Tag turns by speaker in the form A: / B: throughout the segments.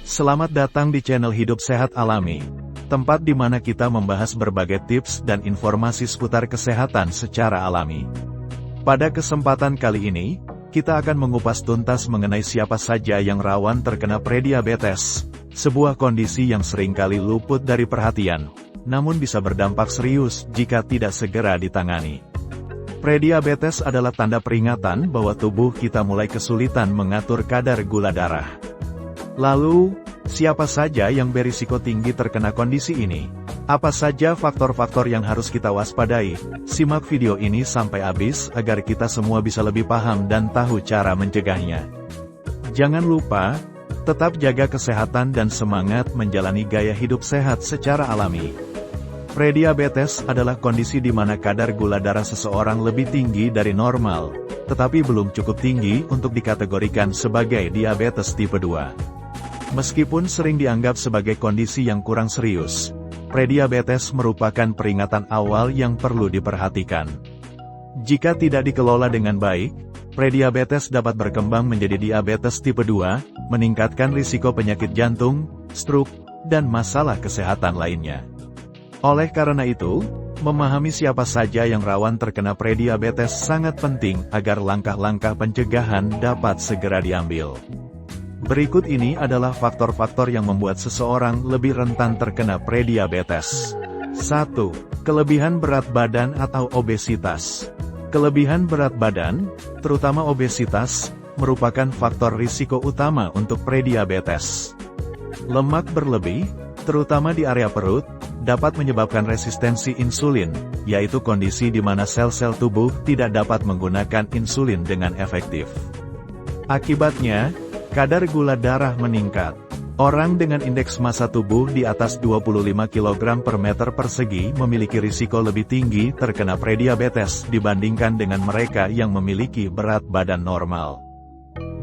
A: Selamat datang di channel Hidup Sehat Alami, tempat di mana kita membahas berbagai tips dan informasi seputar kesehatan secara alami. Pada kesempatan kali ini, kita akan mengupas tuntas mengenai siapa saja yang rawan terkena prediabetes, sebuah kondisi yang seringkali luput dari perhatian, namun bisa berdampak serius jika tidak segera ditangani. Prediabetes adalah tanda peringatan bahwa tubuh kita mulai kesulitan mengatur kadar gula darah. Lalu, siapa saja yang berisiko tinggi terkena kondisi ini? Apa saja faktor-faktor yang harus kita waspadai? Simak video ini sampai habis agar kita semua bisa lebih paham dan tahu cara mencegahnya. Jangan lupa, tetap jaga kesehatan dan semangat menjalani gaya hidup sehat secara alami. Prediabetes adalah kondisi di mana kadar gula darah seseorang lebih tinggi dari normal, tetapi belum cukup tinggi untuk dikategorikan sebagai diabetes tipe 2. Meskipun sering dianggap sebagai kondisi yang kurang serius, prediabetes merupakan peringatan awal yang perlu diperhatikan. Jika tidak dikelola dengan baik, prediabetes dapat berkembang menjadi diabetes tipe 2, meningkatkan risiko penyakit jantung, stroke, dan masalah kesehatan lainnya. Oleh karena itu, memahami siapa saja yang rawan terkena prediabetes sangat penting agar langkah-langkah pencegahan dapat segera diambil. Berikut ini adalah faktor-faktor yang membuat seseorang lebih rentan terkena prediabetes. 1. Kelebihan berat badan atau obesitas. Kelebihan berat badan, terutama obesitas, merupakan faktor risiko utama untuk prediabetes. Lemak berlebih, terutama di area perut, dapat menyebabkan resistensi insulin, yaitu kondisi di mana sel-sel tubuh tidak dapat menggunakan insulin dengan efektif. Akibatnya, kadar gula darah meningkat. Orang dengan indeks massa tubuh di atas 25 kg per meter persegi memiliki risiko lebih tinggi terkena prediabetes dibandingkan dengan mereka yang memiliki berat badan normal.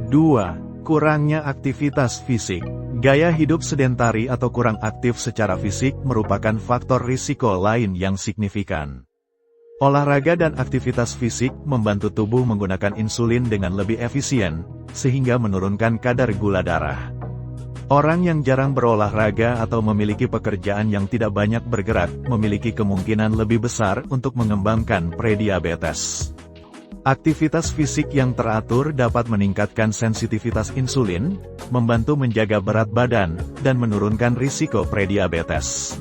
A: 2. Kurangnya aktivitas fisik. Gaya hidup sedentari atau kurang aktif secara fisik merupakan faktor risiko lain yang signifikan. Olahraga dan aktivitas fisik membantu tubuh menggunakan insulin dengan lebih efisien, sehingga menurunkan kadar gula darah. Orang yang jarang berolahraga atau memiliki pekerjaan yang tidak banyak bergerak, memiliki kemungkinan lebih besar untuk mengembangkan prediabetes. Aktivitas fisik yang teratur dapat meningkatkan sensitivitas insulin, membantu menjaga berat badan, dan menurunkan risiko prediabetes.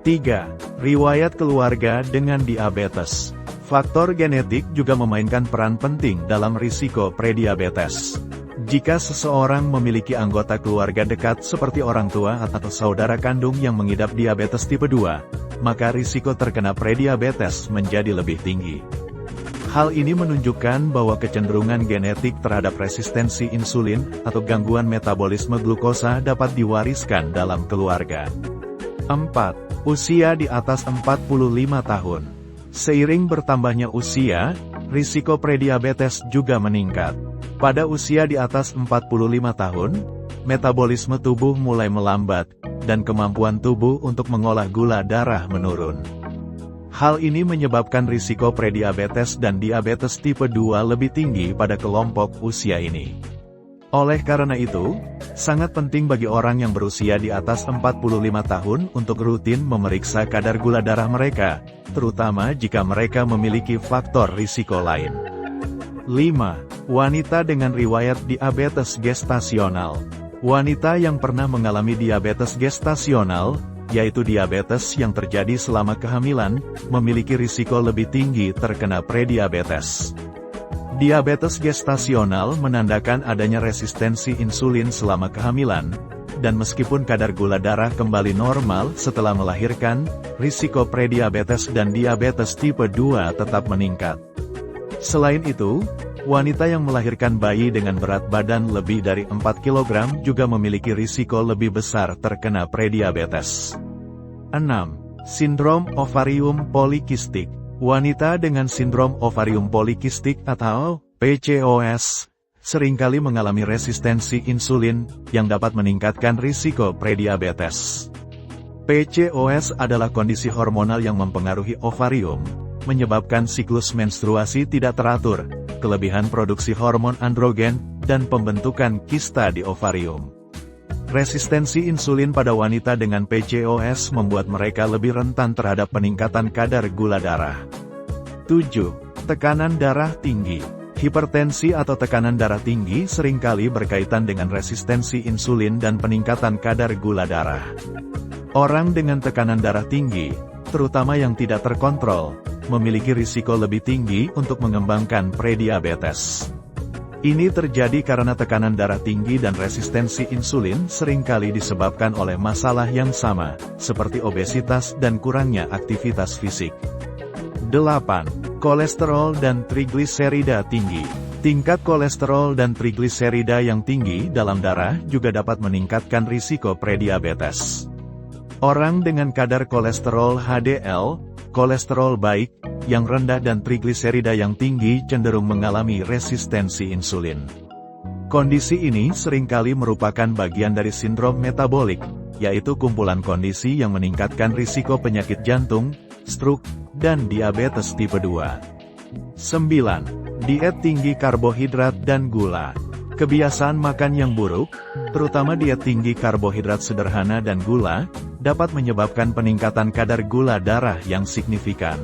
A: 3. Riwayat keluarga dengan diabetes. Faktor genetik juga memainkan peran penting dalam risiko prediabetes. Jika seseorang memiliki anggota keluarga dekat seperti orang tua atau saudara kandung yang mengidap diabetes tipe 2, maka risiko terkena prediabetes menjadi lebih tinggi. Hal ini menunjukkan bahwa kecenderungan genetik terhadap resistensi insulin atau gangguan metabolisme glukosa dapat diwariskan dalam keluarga. 4. Usia di atas 45 tahun. Seiring bertambahnya usia, risiko prediabetes juga meningkat. Pada usia di atas 45 tahun, metabolisme tubuh mulai melambat, dan kemampuan tubuh untuk mengolah gula darah menurun. Hal ini menyebabkan risiko prediabetes dan diabetes tipe 2 lebih tinggi pada kelompok usia ini. Oleh karena itu, sangat penting bagi orang yang berusia di atas 45 tahun untuk rutin memeriksa kadar gula darah mereka, terutama jika mereka memiliki faktor risiko lain. 5. Wanita dengan riwayat diabetes gestasional. Wanita yang pernah mengalami diabetes gestasional, yaitu diabetes yang terjadi selama kehamilan, memiliki risiko lebih tinggi terkena prediabetes. Diabetes gestasional menandakan adanya resistensi insulin selama kehamilan, dan meskipun kadar gula darah kembali normal setelah melahirkan, risiko prediabetes dan diabetes tipe 2 tetap meningkat. Selain itu, wanita yang melahirkan bayi dengan berat badan lebih dari 4 kg juga memiliki risiko lebih besar terkena prediabetes. 6. Sindrom ovarium polikistik. Wanita dengan sindrom ovarium polikistik atau PCOS seringkali mengalami resistensi insulin yang dapat meningkatkan risiko prediabetes. PCOS adalah kondisi hormonal yang mempengaruhi ovarium, menyebabkan siklus menstruasi tidak teratur, kelebihan produksi hormon androgen, dan pembentukan kista di ovarium. Resistensi insulin pada wanita dengan PCOS membuat mereka lebih rentan terhadap peningkatan kadar gula darah. 7. Tekanan darah tinggi. Hipertensi atau tekanan darah tinggi seringkali berkaitan dengan resistensi insulin dan peningkatan kadar gula darah. Orang dengan tekanan darah tinggi, terutama yang tidak terkontrol, memiliki risiko lebih tinggi untuk mengembangkan prediabetes. Ini terjadi karena tekanan darah tinggi dan resistensi insulin seringkali disebabkan oleh masalah yang sama, seperti obesitas dan kurangnya aktivitas fisik. 8. Kolesterol dan trigliserida tinggi. Tingkat kolesterol dan trigliserida yang tinggi dalam darah juga dapat meningkatkan risiko prediabetes. Orang dengan kadar kolesterol HDL, kolesterol baik, yang rendah dan trigliserida yang tinggi cenderung mengalami resistensi insulin. Kondisi ini seringkali merupakan bagian dari sindrom metabolik, yaitu kumpulan kondisi yang meningkatkan risiko penyakit jantung, stroke, dan diabetes tipe 2. 9. Diet tinggi karbohidrat dan gula. Kebiasaan makan yang buruk, terutama diet tinggi karbohidrat sederhana dan gula, dapat menyebabkan peningkatan kadar gula darah yang signifikan.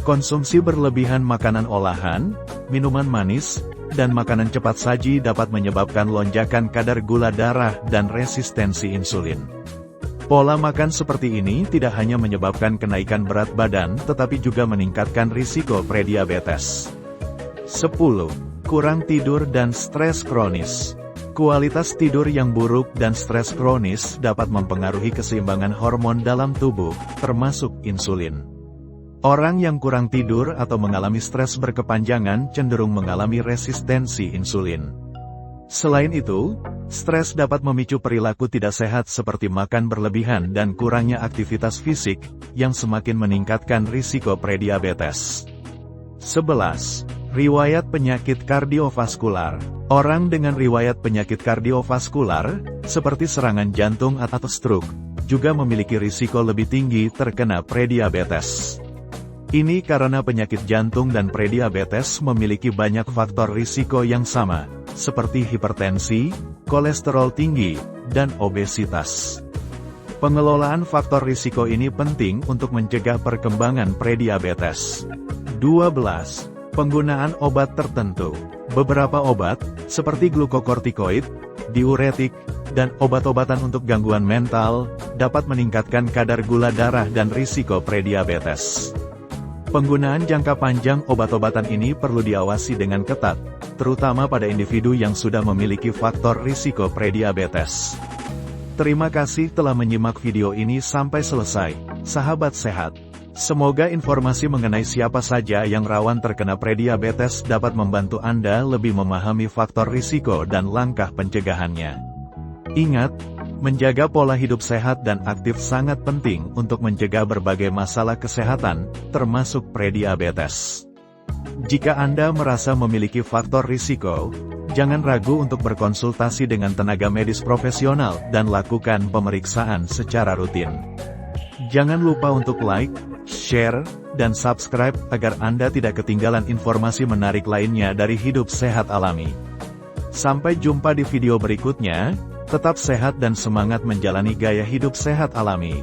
A: Konsumsi berlebihan makanan olahan, minuman manis, dan makanan cepat saji dapat menyebabkan lonjakan kadar gula darah dan resistensi insulin. Pola makan seperti ini tidak hanya menyebabkan kenaikan berat badan tetapi juga meningkatkan risiko prediabetes. 10. Kurang tidur dan stres kronis. Kualitas tidur yang buruk dan stres kronis dapat mempengaruhi keseimbangan hormon dalam tubuh, termasuk insulin. Orang yang kurang tidur atau mengalami stres berkepanjangan cenderung mengalami resistensi insulin. Selain itu, stres dapat memicu perilaku tidak sehat seperti makan berlebihan dan kurangnya aktivitas fisik, yang semakin meningkatkan risiko prediabetes. 11. Riwayat penyakit kardiovaskular. Orang dengan riwayat penyakit kardiovaskular, seperti serangan jantung atau stroke, juga memiliki risiko lebih tinggi terkena prediabetes. Ini karena penyakit jantung dan prediabetes memiliki banyak faktor risiko yang sama, seperti hipertensi, kolesterol tinggi, dan obesitas. Pengelolaan faktor risiko ini penting untuk mencegah perkembangan prediabetes. 12. Penggunaan obat tertentu. Beberapa obat, seperti glukokortikoid, diuretik, dan obat-obatan untuk gangguan mental, dapat meningkatkan kadar gula darah dan risiko prediabetes. Penggunaan jangka panjang obat-obatan ini perlu diawasi dengan ketat, terutama pada individu yang sudah memiliki faktor risiko prediabetes. Terima kasih telah menyimak video ini sampai selesai, sahabat sehat. Semoga informasi mengenai siapa saja yang rawan terkena prediabetes dapat membantu Anda lebih memahami faktor risiko dan langkah pencegahannya. Ingat, menjaga pola hidup sehat dan aktif sangat penting untuk mencegah berbagai masalah kesehatan, termasuk prediabetes. Jika Anda merasa memiliki faktor risiko, jangan ragu untuk berkonsultasi dengan tenaga medis profesional dan lakukan pemeriksaan secara rutin. Jangan lupa untuk like, share, dan subscribe agar Anda tidak ketinggalan informasi menarik lainnya dari Hidup Sehat Alami. Sampai jumpa di video berikutnya. Tetap sehat dan semangat menjalani gaya hidup sehat alami.